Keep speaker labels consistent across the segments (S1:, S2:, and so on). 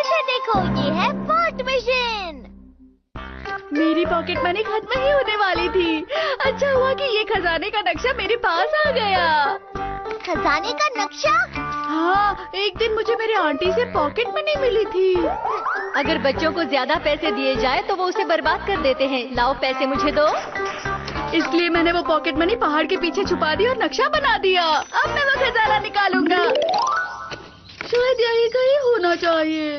S1: इसे देखो, ये है वॉट मशीन।
S2: मेरी पॉकेट मनी खत्म ही होने वाली थी। अच्छा हुआ कि ये खजाने का नक्शा मेरे पास आ गया।
S1: खजाने का नक्शा?
S2: हाँ, एक दिन मुझे मेरे आंटी से पॉकेट मनी मिली थी।
S3: अगर बच्चों को ज्यादा पैसे दिए जाए तो वो उसे बर्बाद कर देते हैं। लाओ पैसे मुझे दो।
S2: इसलिए मैंने वो पॉकेट मनी पहाड़ के पीछे छुपा दी और नक्शा बना दिया। अब मैं वो खजाना निकालूंगा। शायद यही कहीं होना चाहिए।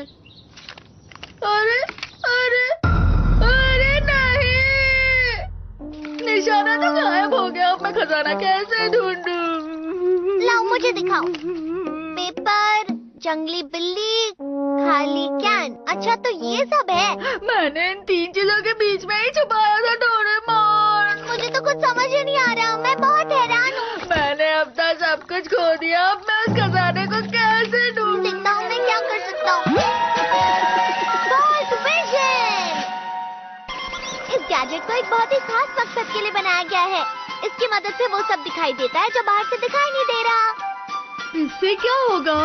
S2: अरे अरे अरे नहीं, निशाना तो गायब हो गया। अब मैं खजाना कैसे ढूंढूं?
S1: लाओ मुझे दिखाओ। पेपर, जंगली बिल्ली, खाली कैन। अच्छा तो ये सब है।
S2: मैंने इन 3 चीजों के बीच में ही छुपाया था डोरेमोन।
S1: मुझे तो कुछ समझ ही नहीं आ रहा, मैं बहुत हैरान हूँ।
S2: मैंने अब तक सब कुछ खो दिया। अब मैं उस खजाने को कैसे ढूंढूं?
S1: देखता हूँ मैं क्या कर सकता हूँ। What vision! इस गैजेट को एक बहुत ही खास मकसद के लिए बनाया गया है। इसकी मदद से वो सब दिखाई देता है जो बाहर से दिखाई नहीं दे रहा।
S2: इससे क्या होगा?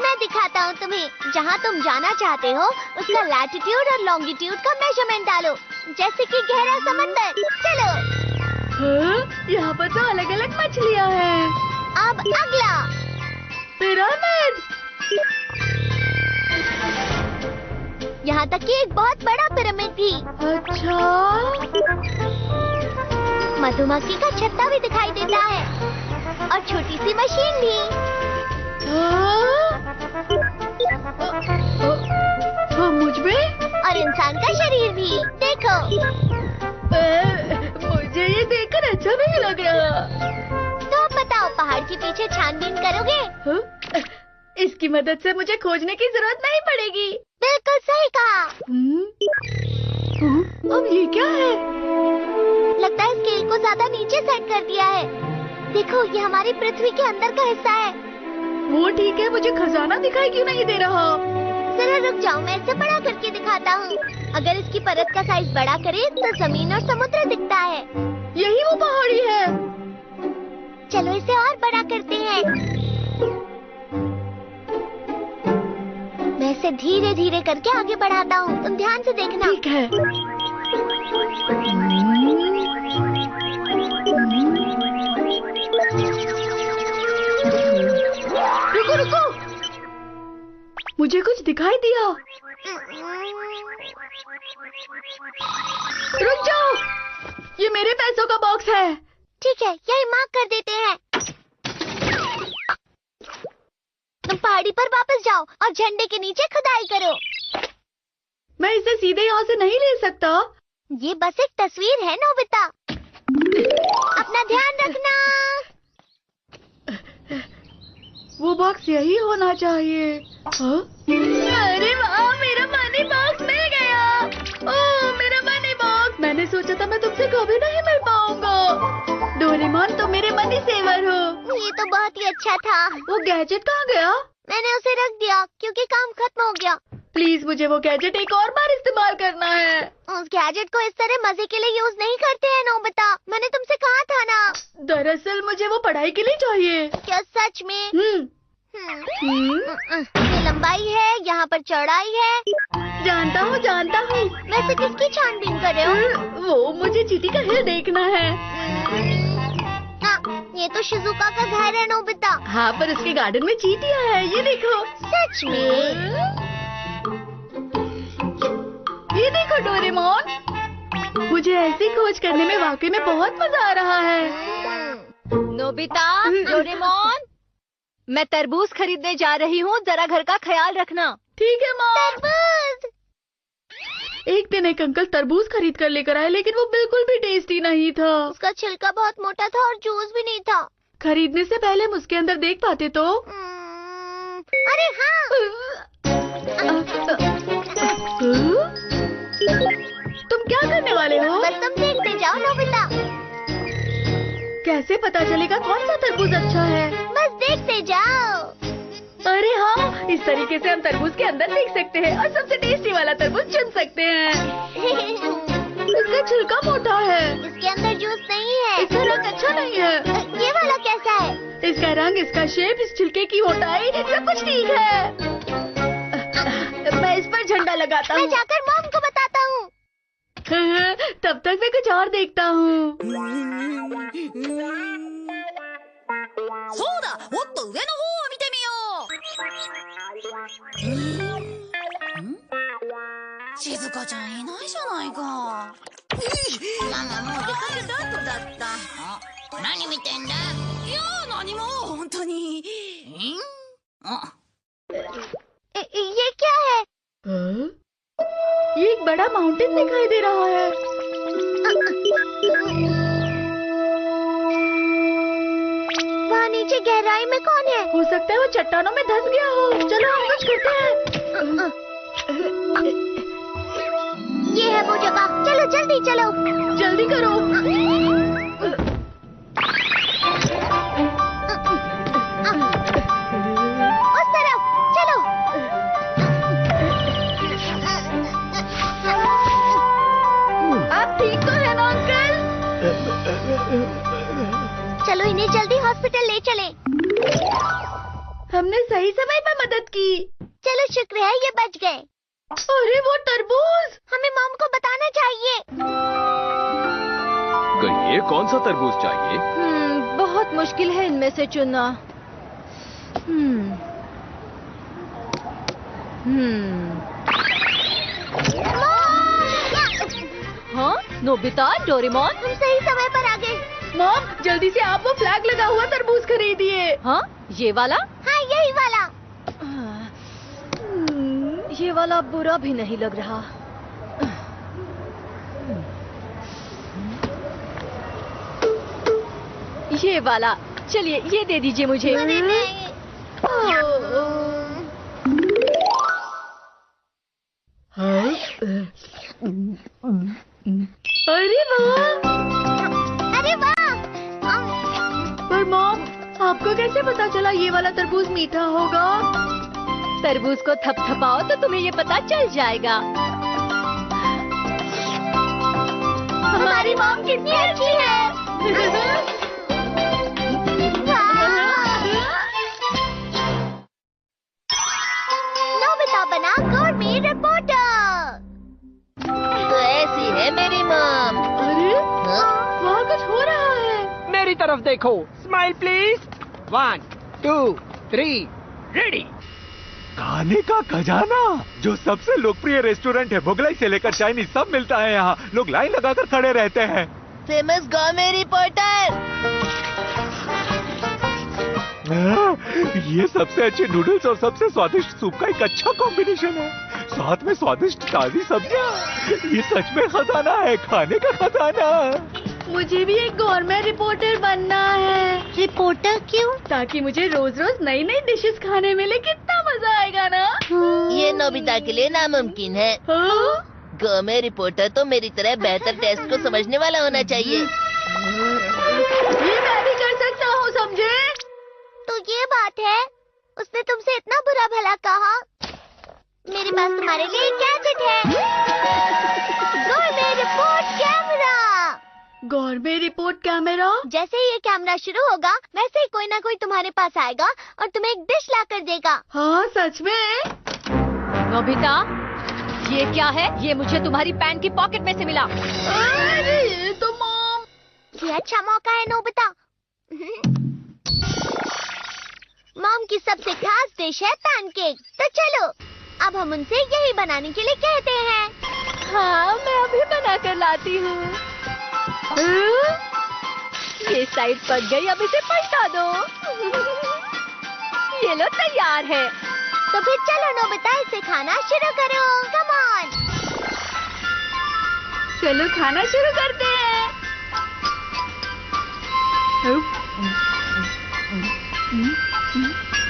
S1: मैं दिखाता हूँ तुम्हें। जहाँ तुम जाना चाहते हो उसका लैटिट्यूड और लॉन्गिट्यूड का मेजरमेंट डालो, जैसे कि गहरा समंदर। चलो।
S2: यहाँ पर तो अलग अलग मछलियाँ हैं।
S1: अब अगला
S2: पिरामिड।
S1: यहाँ तक कि एक बहुत बड़ा पिरामिड भी।
S2: अच्छा,
S1: मधुमक्खी का छत्ता भी दिखाई देता है और छोटी सी मशीन भी।
S2: मुझ में
S1: और इंसान का शरीर भी। देखो।
S2: मुझे ये देखकर अच्छा नहीं लग रहा।
S1: तो अब बताओ, पहाड़ के पीछे छानबीन करोगे?
S2: इसकी मदद से मुझे खोजने की जरूरत नहीं पड़ेगी।
S1: बिल्कुल सही कहा।
S2: अब ये क्या है?
S1: लगता है स्केल को ज्यादा नीचे सेट कर दिया है। देखो, ये हमारी पृथ्वी के अंदर का हिस्सा है।
S2: वो ठीक है, मुझे खजाना दिखाई क्यों नहीं दे रहा?
S1: जरा रुक जाओ, मैं इसे बड़ा करके दिखाता हूँ। अगर इसकी परत का साइज बड़ा करे तो जमीन और समुद्र दिखता है।
S2: यही वो पहाड़ी है।
S1: चलो इसे और बड़ा करते हैं। मैं इसे धीरे धीरे करके आगे बढ़ाता हूँ, तुम ध्यान से देखना।
S2: ठीक है। रुको रुको, मुझे कुछ दिखाई दिया। रुक जाओ, ये मेरे पैसों का बॉक्स है।
S1: ठीक है, यही मार्क कर देते हैं। तुम पहाड़ी पर वापस जाओ और झंडे के नीचे खुदाई करो।
S2: मैं इसे सीधे यहाँ से नहीं ले सकता।
S1: ये बस एक तस्वीर है नोबिता, अपना ध्यान रखना।
S2: वो बॉक्स यही होना चाहिए। अरे वाह, मेरा मनी बॉक्स मिल गया। ओह, मेरा मनी बॉक्स। मैंने सोचा था मैं तुमसे कभी नहीं मिल पाऊंगा। डोरेमोन, तुम मेरे मनी सेवर हो।
S1: ये तो बहुत ही अच्छा था।
S2: वो गैजेट कहाँ गया?
S1: मैंने उसे रख दिया क्योंकि काम खत्म हो गया।
S2: प्लीज, मुझे वो गैजेट एक और बार इस्तेमाल करना है।
S1: उस गैजेट को इस तरह मजे के लिए यूज नहीं करते हैं नोबिता, मैंने तुमसे कहा था ना।
S2: दरअसल मुझे वो पढ़ाई के लिए चाहिए।
S1: क्या सच में? ये लंबाई है, यहाँ पर चौड़ाई है।
S2: जानता हूँ जानता हूँ।
S1: वैसे किसकी छानबीन कर रहे हो?
S2: वो मुझे चींटी का हिल देखना है।
S1: ये तो शिजुका का घर है नोबिता।
S2: हाँ, पर उसके गार्डन में चींटियाँ हैं, ये देखो।
S1: सच में?
S2: ये देखो डोरेमोन, मुझे ऐसी खोज करने में वाकई में बहुत मजा आ रहा है।
S3: नोबिता, डोरेमोन, मैं तरबूज खरीदने जा रही हूँ, जरा घर का ख्याल रखना।
S2: ठीक है माँ।
S1: तरबूज।
S2: एक दिन एक अंकल तरबूज खरीद कर लेकर आए, लेकिन वो बिल्कुल भी टेस्टी नहीं था।
S1: उसका छिलका बहुत मोटा था और जूस भी नहीं था।
S2: खरीदने से पहले हम उसके अंदर देख पाते तो।
S1: अरे हाँ।
S2: तुम क्या करने वाले हो?
S1: बस तुम देखते जाओ नोबिता।
S2: कैसे पता चलेगा कौन सा तरबूज अच्छा है?
S1: बस देखते जाओ।
S2: अरे हाँ, इस तरीके से हम तरबूज के अंदर देख सकते हैं और सबसे टेस्टी वाला तरबूज चुन सकते हैं। इसका छिलका मोटा है।
S1: इसके अंदर जूस नहीं है।
S2: इसका रंग अच्छा नहीं है।
S1: ये वाला कैसा है?
S2: इसका रंग, इसका शेप, इस छिलके की मोटाई, सब कुछ ठीक है। मैं इस लगाता
S1: मैं
S2: हूँ।
S1: जाकर मॉम को बताता हूँ।
S2: तब तक मैं कुछ और देखता हूँ।
S4: そうだ、もっと上の方を見てみよう。静香ちゃんいないじゃないか。ママもう出かけた後だった。何見てんだ？いや何も本当に。
S1: ये क्या है?
S2: हाँ? ये एक बड़ा माउंटेन दिखाई दे रहा है।
S1: वहाँ नीचे गहराई में कौन है?
S2: हो सकता है वो चट्टानों में धंस गया हो। चलो हम कुछ करते हैं।
S1: ये है वो जगह। चलो जल्दी चलो।
S2: जल्दी करो।
S1: उस तरफ चलो।
S2: आप ठीक तो है ना अंकल?
S1: चलो इन्हें जल्दी हॉस्पिटल ले चलें।
S2: हमने सही समय पर मदद की।
S1: चलो शुक्र है ये बच गए।
S2: अरे वो तरबूज!
S1: हमें मॉम को बताना चाहिए।
S5: कहिए कौन सा तरबूज चाहिए?
S3: बहुत मुश्किल है इनमें से चुनना। हाँ, नोबिता, डोरेमोन।
S1: हम सही समय पर आ गए।
S2: मॉम, जल्दी से आप वो फ्लैग लगा हुआ तरबूज खरीदिए।
S3: हाँ, ये वाला?
S1: हाँ यही वाला।
S3: ये वाला बुरा भी नहीं लग रहा। ये वाला, चलिए ये दे दीजिए मुझे।
S1: अरे नहीं।
S2: अरे वाह!
S1: अरे वाह!
S2: पर मॉम, आपको कैसे पता चला ये वाला तरबूज मीठा होगा?
S3: तरबूज को थपथपाओ तो तुम्हें ये पता चल जाएगा।
S1: हमारी मॉम कितनी अच्छी है। नोबिता बना गोरमेट रिपोर्टर।
S3: तो ऐसी है मेरी मॉम।
S2: अरे वहाँ कुछ हो रहा है।
S6: मेरी तरफ देखो। Smile please. 1 2 3 रेडी।
S5: खाने का खजाना, जो सबसे लोकप्रिय रेस्टोरेंट है, मुगलाई से लेकर चाइनीज सब मिलता है यहाँ। लोग लाइन लगाकर खड़े रहते हैं।
S3: Famous gourmet reporter.
S5: ये सबसे अच्छे नूडल्स और सबसे स्वादिष्ट सूप का एक अच्छा कॉम्बिनेशन है। साथ में स्वादिष्ट ताजी सब्जियाँ। ये सच में खजाना है, खाने का खजाना।
S2: मुझे भी एक गोरमेट रिपोर्टर बनना है।
S1: रिपोर्टर क्यों?
S2: ताकि मुझे रोज रोज नई नई डिशेस खाने मिले। कितना मजा आएगा ना।
S3: ये नोबिता के लिए नामुमकिन है।
S2: हाँ?
S3: गोरमेट रिपोर्टर तो मेरी तरह बेहतर टेस्ट को समझने वाला होना चाहिए।
S2: ये मैं भी कर सकता हूँ, समझे?
S1: तो ये बात है, उसने तुमसे इतना बुरा भला कहा। मेरे पास तुम्हारे लिए एक गैजेट है। Gourmet report camera.
S2: Gourmet report camera?
S1: जैसे ही ये कैमरा शुरू होगा, वैसे ही कोई ना कोई तुम्हारे पास आएगा और तुम्हें एक डिश ला कर देगा।
S2: हाँ सच में?
S3: नोबिता, ये क्या है? ये मुझे तुम्हारी पैंट की पॉकेट में से मिला।
S2: अरे ये तो मॉम।
S1: ये अच्छा मौका है नोबिता। मॉम की सबसे खास डिश है पैनकेक। तो चलो, अब हम उनसे यही बनाने के लिए कहते हैं।
S3: हाँ, मैं अभी बना कर लाती हूँ। ये साइड पक गई, अब इसे पलटा दो। ये लो, तैयार है।
S1: तो फिर चलो नोबिता, इसे खाना शुरू करो। Come on.
S2: चलो खाना शुरू करते हैं।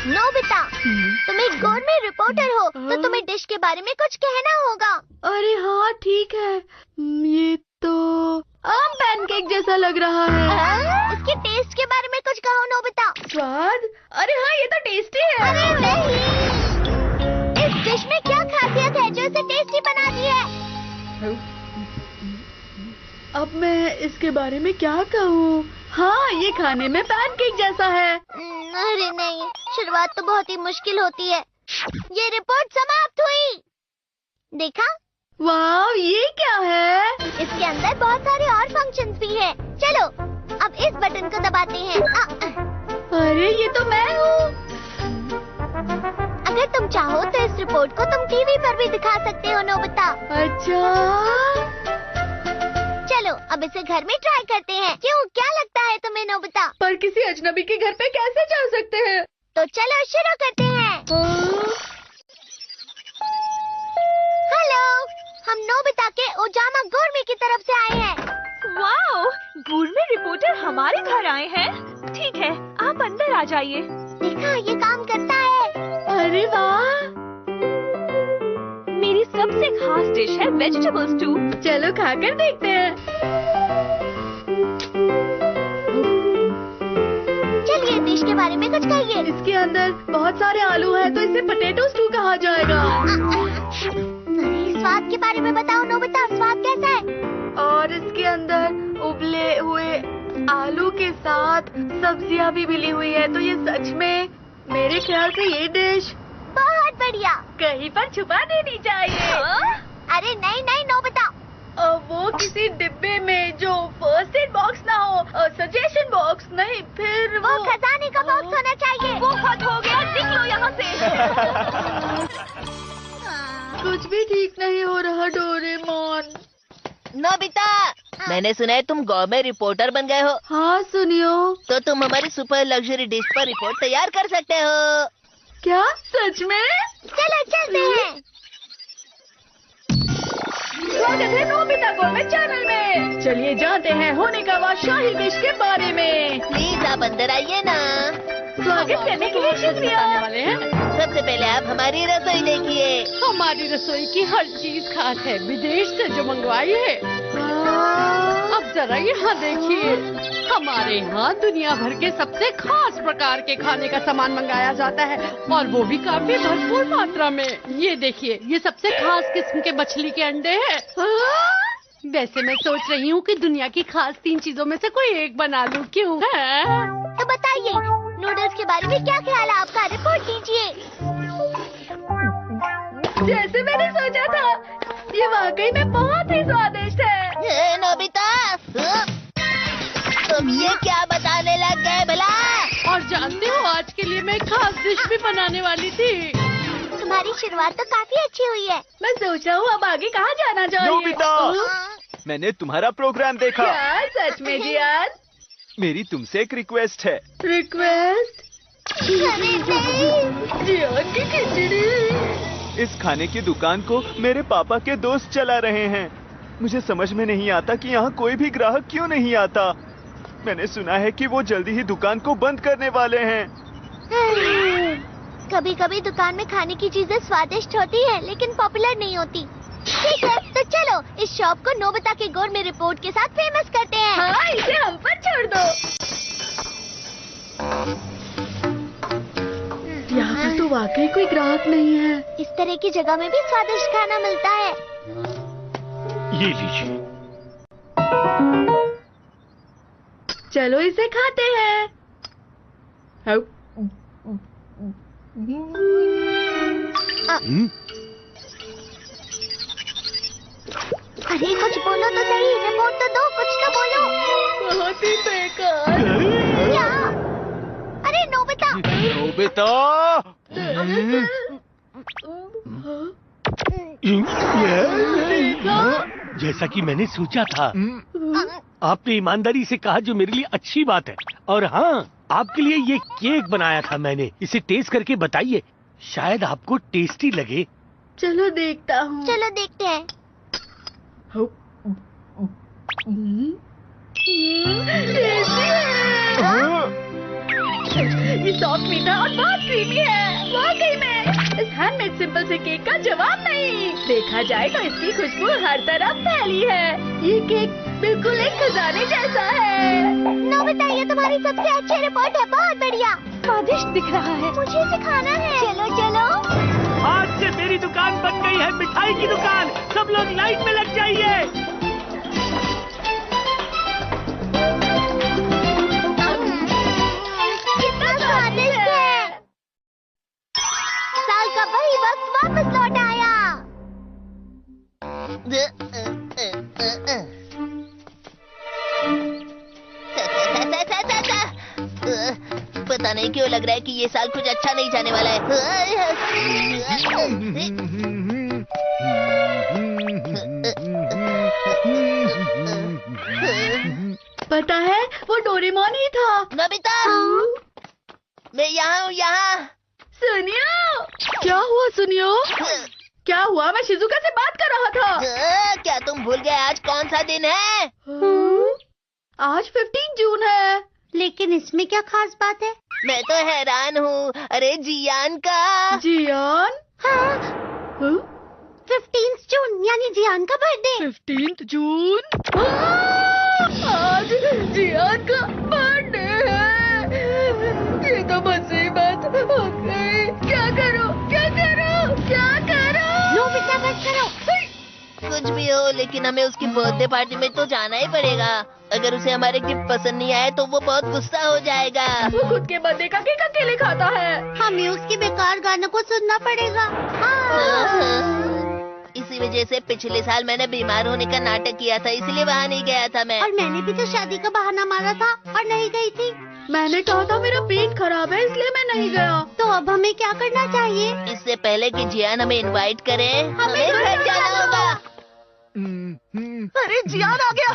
S1: नोबिता, तुम एक गोरमेट रिपोर्टर हो, तो तुम्हें डिश के बारे में कुछ कहना होगा।
S2: अरे हाँ ठीक है। ये तो आम पैनकेक जैसा लग रहा है।
S1: इसके टेस्ट के बारे में कुछ कहो नोबिता।
S2: स्वाद? अरे हाँ, ये तो टेस्टी है।
S1: अरे नहीं, इस डिश में क्या खासियत है जो इसे टेस्टी बनाती है?
S2: अब मैं इसके बारे में क्या कहूँ? हाँ, ये खाने में पैनकेक जैसा है।
S1: अरे नहीं, शुरुआत तो बहुत ही मुश्किल होती है। ये रिपोर्ट समाप्त हुई। देखा?
S2: वाह, ये क्या है?
S1: इसके अंदर बहुत सारे और फंक्शंस भी हैं। चलो अब इस बटन को दबाते हैं।
S2: अरे ये तो मैं हूँ।
S1: अगर तुम चाहो तो इस रिपोर्ट को तुम टीवी पर भी दिखा सकते हो नोबिता।
S2: अच्छा,
S1: चलो अब इसे घर में ट्राई करते हैं। क्यों, क्या लगता है तुम्हें नोबिता?
S2: पर किसी अजनबी के घर पे कैसे जा सकते हैं?
S1: तो चलो शुरू करते हैं। हेलो, हम नोबिता के ओजामा गोरमे की तरफ से आए हैं।
S3: वाओ, गुरमे रिपोर्टर हमारे घर आए हैं। ठीक है, आप अंदर आ जाइए।
S1: देखा, ये काम करता है।
S2: अरे वाह,
S3: मेरी सबसे खास डिश है वेजिटेबल स्टू।
S2: चलो खाकर देखते हैं।
S1: चलिए डिश के बारे में कुछ कहिए।
S2: इसके अंदर बहुत सारे आलू हैं, तो इसे पोटैटो स्टू कहा जाएगा।
S1: अरे स्वाद के बारे में बताओ नोबिता, स्वाद कैसा है?
S2: और इसके अंदर उबले हुए आलू के साथ सब्जियां भी मिली हुई है, तो ये सच में मेरे ख्याल से ये डिश
S1: बहुत बढ़िया।
S2: कहीं पर छुपा देनी चाहिए।
S1: अरे नहीं नहीं नोबिता,
S2: वो किसी डिब्बे में जो फर्स्ट एड बॉक्स ना हो, सजेशन बॉक्स नहीं, फिर
S1: वो खजाने का बॉक्स होना चाहिए।
S3: वो हद हो गया, निकलो यहाँ से।
S2: कुछ भी ठीक नहीं हो रहा डोरेमोन।
S7: नोबिता, मैंने सुना है तुम गवर्नमेंट रिपोर्टर बन गए हो,
S2: हाँ सुनियो।
S7: तो तुम हमारी सुपर लग्जरी डिश पर रिपोर्ट तैयार कर सकते हो।
S2: क्या सच में?
S1: चलो चलते हैं।
S2: स्वागत है नोबिता गोरमेट चैनल में। चलिए जानते हैं होने का वह शाही डिश के बारे में।
S7: प्लीज आप अंदर आइए ना।
S2: स्वागत करने के लिए शुक्रिया।
S7: सबसे पहले आप हमारी रसोई देखिए।
S8: हमारी रसोई की हर चीज खास है, विदेश से जो मंगवाई है। अब जरा यहाँ देखिए, हमारे यहाँ दुनिया भर के सबसे खास प्रकार के खाने का सामान मंगाया जाता है, और वो भी काफी भरपूर मात्रा में। ये देखिए, ये सबसे खास किस्म के मछली के अंडे हैं। वैसे मैं सोच रही हूँ कि दुनिया की खास 3 चीजों में से कोई एक बना लूँ, क्यों?
S1: तो बताइए, नूडल्स के बारे में क्या ख्याल है आपका? रिपोर्ट दीजिए।
S2: जैसे मैंने सोचा था, ये वाकई में बहुत ही स्वादिष्ट है।
S7: नोबिता, तुम ये क्या बताने लग गए भला?
S8: और जानते हो, आज के लिए मैं खास डिश भी बनाने वाली थी।
S1: तुम्हारी शुरुआत तो काफी अच्छी हुई है।
S2: मैं सोच रहा हूँ अब आगे कहाँ जाना चाहिए।
S5: नोबिता, मैंने तुम्हारा प्रोग्राम देखा।
S2: क्या सच में जियान?
S5: मेरी तुमसे एक रिक्वेस्ट है।
S2: रिक्वेस्ट?
S1: अरे नहीं।
S2: जियान की खिचड़ी।
S5: इस खाने की दुकान को मेरे पापा के दोस्त चला रहे हैं। मुझे समझ में नहीं आता कि यहाँ कोई भी ग्राहक क्यों नहीं आता। मैंने सुना है कि वो जल्दी ही दुकान को बंद करने वाले हैं।
S1: कभी कभी दुकान में खाने की चीजें स्वादिष्ट होती है, लेकिन पॉपुलर नहीं होती। ठीक है, तो चलो इस शॉप को नोबिता के गोरमे रिपोर्ट के साथ फेमस करते हैं।
S2: हाँ, इसे हम पर छोड़ दो। यहाँ पर तो वाकई कोई ग्राहक नहीं है।
S1: इस तरह की जगह में भी स्वादिष्ट खाना मिलता है।
S9: ये लीजिए।
S2: चलो इसे खाते हैं।
S1: अरे कुछ बोलो तो सही, रिपोर्ट तो दो, कुछ तो बोलो।
S2: बहुत ही बेकार।
S1: क्या? अरे नोबिता।
S5: नोबिता,
S9: जैसा कि मैंने सोचा था, आपने ईमानदारी से कहा, जो मेरे लिए अच्छी बात है। और हाँ, आपके लिए ये केक बनाया था मैंने। इसे टेस्ट करके बताइए, शायद आपको टेस्टी लगे।
S2: चलो देखता हूँ।
S1: चलो देखते हैं।
S2: ये सॉफ्ट मीठा और बहुत क्रीमी है। वाकई में इस हैंडमेड सिंपल से केक का जवाब नहीं। देखा जाए तो इसकी खुशबू हर तरफ फैली है। ये केक बिल्कुल एक खजाने जैसा है।
S1: नोबिता, ये तुम्हारी सबसे अच्छी रिपोर्ट है, बहुत बढ़िया।
S3: स्वादिष्ट दिख रहा है।
S1: मुझे इसे खाना है। चलो चलो।
S9: आज से मेरी दुकान बन गई है, मिठाई की दुकान। सब लोग लाइन में लग जाइए।
S1: कितना स्वादिष्ट है। साल का वही वक्त वापस लौट आया।
S7: पता नहीं क्यों लग रहा है कि ये साल कुछ अच्छा नहीं जाने वाला है।
S2: पता है वो डोरेमोन ही था।
S7: नोबिता, मैं यहाँ हूँ, यहाँ।
S2: सुनियो, क्या हुआ सुनियो? क्या हुआ? मैं शिजुका से बात कर रहा था।
S7: क्या तुम भूल गए आज कौन सा दिन है?
S2: आज 15 जून है।
S1: लेकिन इसमें क्या खास बात है?
S7: मैं तो हैरान हूँ। अरे जियान का।
S2: जियान?
S1: हाँ,
S2: हाँ?
S1: 15 जून यानी जियान का बर्थडे।
S2: 15 जून? आज जियान का बर्थडे है। ये तो मुसीबत हो गई। क्या करो, क्या करो, क्या करो?
S1: नोबिता बस करो।
S7: कुछ भी हो, लेकिन हमें उसकी बर्थडे पार्टी में तो जाना ही पड़ेगा। अगर उसे हमारे गिफ्ट पसंद नहीं आए तो वो बहुत गुस्सा हो जाएगा।
S2: वो खुद के बर्थडे का केक अकेले खाता है।
S1: हमें उसके बेकार गानों को सुनना पड़ेगा।
S7: इसी वजह से पिछले साल मैंने बीमार होने का नाटक किया था, इसलिए वहाँ नहीं गया था मैं।
S1: और मैंने भी तो शादी का बहाना मारा था और नहीं गई थी।
S2: मैंने कहा था मेरा पेट खराब है इसलिए मैं नहीं गया।
S1: तो अब हमें क्या करना चाहिए?
S7: इससे पहले कि जियान हमें इनवाइट करे, हमें घर जाना होगा।
S3: अरे जियान आ गया।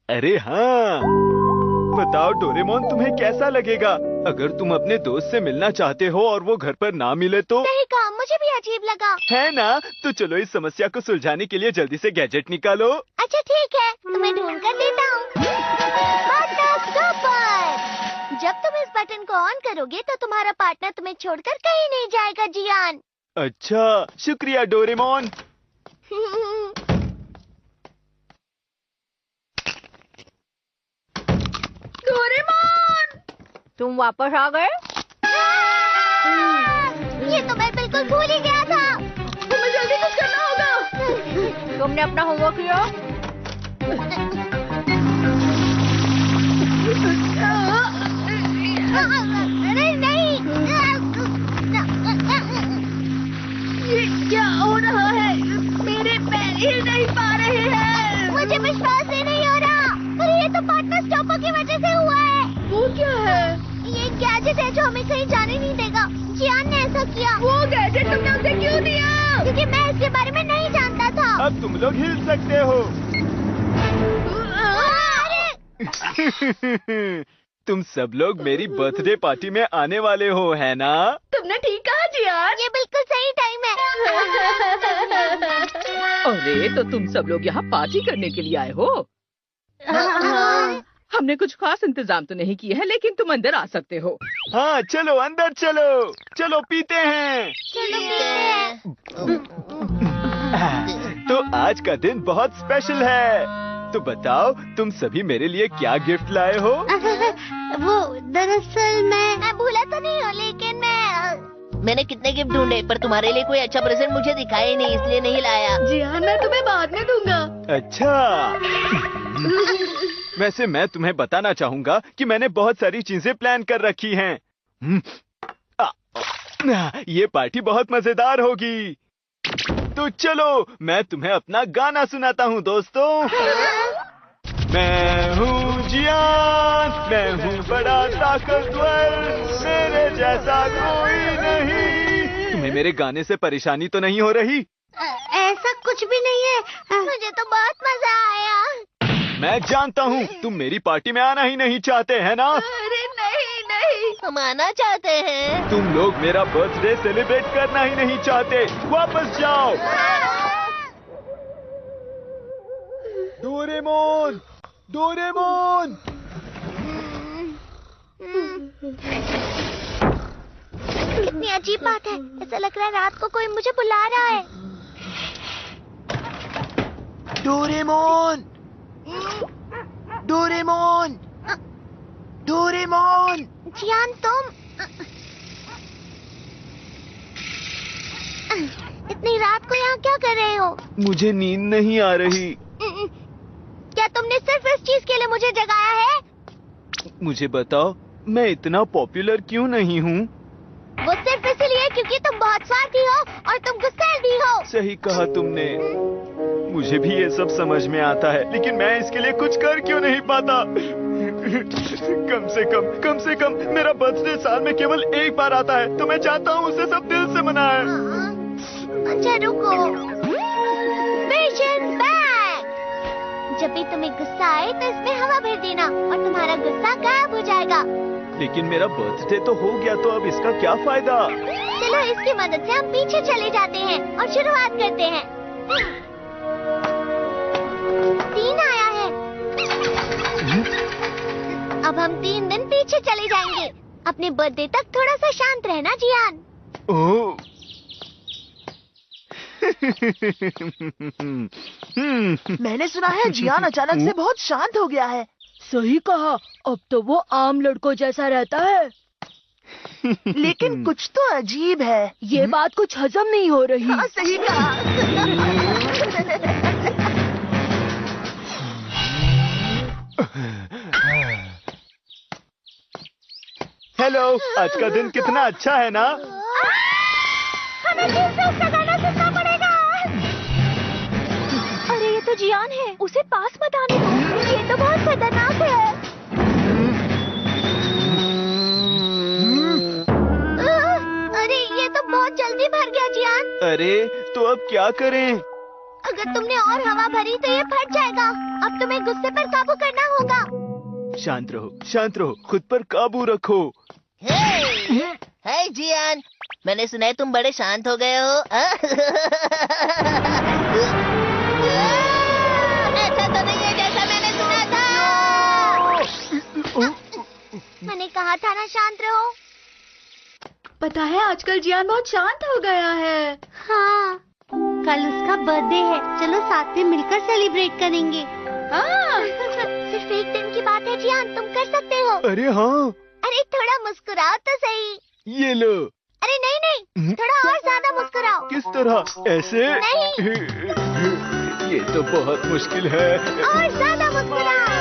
S5: अरे हाँ, बताओ डोरेमोन, तुम्हें कैसा लगेगा अगर तुम अपने दोस्त से मिलना चाहते हो और वो घर पर ना मिले तो?
S1: सही कहा, मुझे भी अजीब लगा।
S5: है ना? तो चलो इस समस्या को सुलझाने के लिए जल्दी से गैजेट निकालो।
S1: अच्छा ठीक है, तुम्हें ढूंढ कर देता हूँ। Button stopper. जब तुम इस बटन को ऑन करोगे तो तुम्हारा पार्टनर तुम्हें छोड़कर कहीं नहीं जाएगा जियान।
S5: अच्छा, शुक्रिया डोरेमोन।
S2: डोरेमोन!
S3: तुम वापस आ गए?
S1: ये तो मैं बिल्कुल भूल ही गया था।
S2: तुम्हें जल्दी कुछ करना होगा।
S3: तुमने अपना होमवर्क किया?
S1: अरे नहीं।
S2: ये क्या हो रहा है? मेरे पैर हिल नहीं पा रहे हैं।
S1: मुझे विश्वास ही नहीं हो रहा। अरे ये तो पार्टनर स्टॉपर की वजह से हुआ है।
S2: वो क्या है?
S1: ये गैजेट है जो हमें कहीं जाने नहीं देगा। जियान ने ऐसा किया।
S2: वो गैजेट तुमने उसे क्यों दिया?
S1: क्योंकि मैं इसके बारे में नहीं जानता था।
S5: अब तुम लोग हिल सकते हो।
S1: अरे
S5: तुम सब लोग मेरी बर्थडे पार्टी में आने वाले हो, है ना?
S2: तुमने ठीक कहा जियान।
S1: ये बिल्कुल सही टाइम है।
S10: अरे तो तुम सब लोग यहाँ पार्टी करने के लिए आए हो? हमने कुछ खास इंतजाम तो नहीं किए हैं, लेकिन तुम अंदर आ सकते हो।
S5: हाँ चलो अंदर चलो। चलो पीते हैं।
S1: चलो पीते हैं।
S5: तो आज का दिन बहुत स्पेशल है। तो बताओ तुम सभी मेरे लिए क्या गिफ्ट लाए हो?
S1: वो दरअसल मैं भूला तो नहीं हूँ, लेकिन
S7: मैंने कितने गिफ्ट ढूंढे पर तुम्हारे लिए कोई अच्छा प्रेजेंट मुझे दिखाया ही नहीं, इसलिए नहीं लाया।
S2: जियान मैं तुम्हें बाद में दूंगा।
S5: अच्छा। वैसे मैं तुम्हें बताना चाहूँगा कि मैंने बहुत सारी चीजें प्लान कर रखी हैं। ये पार्टी बहुत मजेदार होगी। तो चलो मैं तुम्हें अपना गाना सुनाता हूँ दोस्तों। मैं हूँ जियान, मैं हूँ बड़ा ताकतवर, मेरे जैसा कोई नहीं। तुम्हें मेरे गाने से परेशानी तो नहीं हो रही?
S1: ऐसा कुछ भी नहीं है। मुझे तो बहुत मजा आया।
S5: मैं जानता हूँ तुम मेरी पार्टी में आना ही नहीं चाहते है ना?
S2: अरे नहीं नहीं,
S7: हम आना चाहते हैं।
S5: तुम लोग मेरा बर्थडे सेलिब्रेट करना ही नहीं चाहते। वापस जाओ। Doraemon, Doraemon.
S1: कितनी अजीब बात है। ऐसा लग रहा है रात को कोई मुझे बुला रहा है।
S5: Doraemon, Doraemon, Doraemon.
S1: जियान तुम इतनी रात को यहाँ क्या कर रहे हो?
S5: मुझे नींद नहीं आ रही।
S1: क्या तुमने सिर्फ इस चीज के लिए मुझे जगाया है?
S5: मुझे बताओ मैं इतना पॉपुलर क्यों नहीं हूँ?
S1: वो सिर्फ इसलिए क्योंकि तुम बहुत स्वार्थी हो और तुम गुस्सैल भी हो।
S5: सही कहा तुमने। मुझे भी ये सब समझ में आता है, लेकिन मैं इसके लिए कुछ कर क्यों नहीं पाता? कम से कम मेरा बर्थडे साल में केवल एक बार आता है, तो मैं चाहता हूँ उसे सब दिल से मनाएं।
S1: अच्छा रुको। Vision bag! जब भी तुम्हें गुस्सा आए तो इसमें हवा भर देना और तुम्हारा गुस्सा गायब हो जाएगा।
S5: लेकिन मेरा बर्थडे तो हो गया, तो अब इसका क्या फायदा?
S1: चलो इसकी मदद से हम पीछे चले जाते हैं और शुरुआत करते हैं। 3 आया है। अब हम 3 दिन पीछे चले जाएंगे। अपने बर्थडे तक थोड़ा सा शांत रहना जियान।
S5: ओह।
S11: मैंने सुना है जियान अचानक से बहुत शांत हो गया है।
S2: सही कहा, अब तो वो आम लड़कों जैसा रहता है।
S11: लेकिन कुछ तो अजीब है।
S2: ये बात कुछ हजम नहीं हो रही।
S11: हाँ, सही कहा।
S5: हेलो, आज का दिन कितना अच्छा है ना?
S1: हमें फिर से उसका गाना सुनना पड़ेगा। अरे ये तो जियान है, उसे पास मत आने दो। ये तो बहुत खतरनाक है। अरे ये तो बहुत जल्दी भर गया जियान।
S5: अरे तो अब क्या करें?
S1: अगर तुमने और हवा भरी तो ये फट जाएगा। अब तुम्हें गुस्से पर काबू करना होगा।
S5: शांत रहो, खुद पर काबू रखो।
S7: हाय जियान, मैंने सुना है तुम बड़े शांत हो गए हो। ऐसा तो नहीं है जैसा मैंने सुना था।
S1: मैंने कहा था ना शांत रहो।
S2: पता है आजकल जियान बहुत शांत हो गया है।
S1: हाँ, कल उसका बर्थडे है, चलो साथ में मिलकर सेलिब्रेट करेंगे।
S2: हाँ।
S1: सिर्फ एक दिन की बात है जियान, तुम कर सकते हो।
S5: अरे हाँ।
S1: अरे थोड़ा मुस्कुराओ तो सही।
S5: ये लो।
S1: अरे नहीं, थोड़ा और ज्यादा मुस्कुराओ।
S5: किस तरह? ऐसे?
S1: नहीं।
S5: ये तो बहुत मुश्किल है।
S1: और ज्यादा मुस्कुराओ।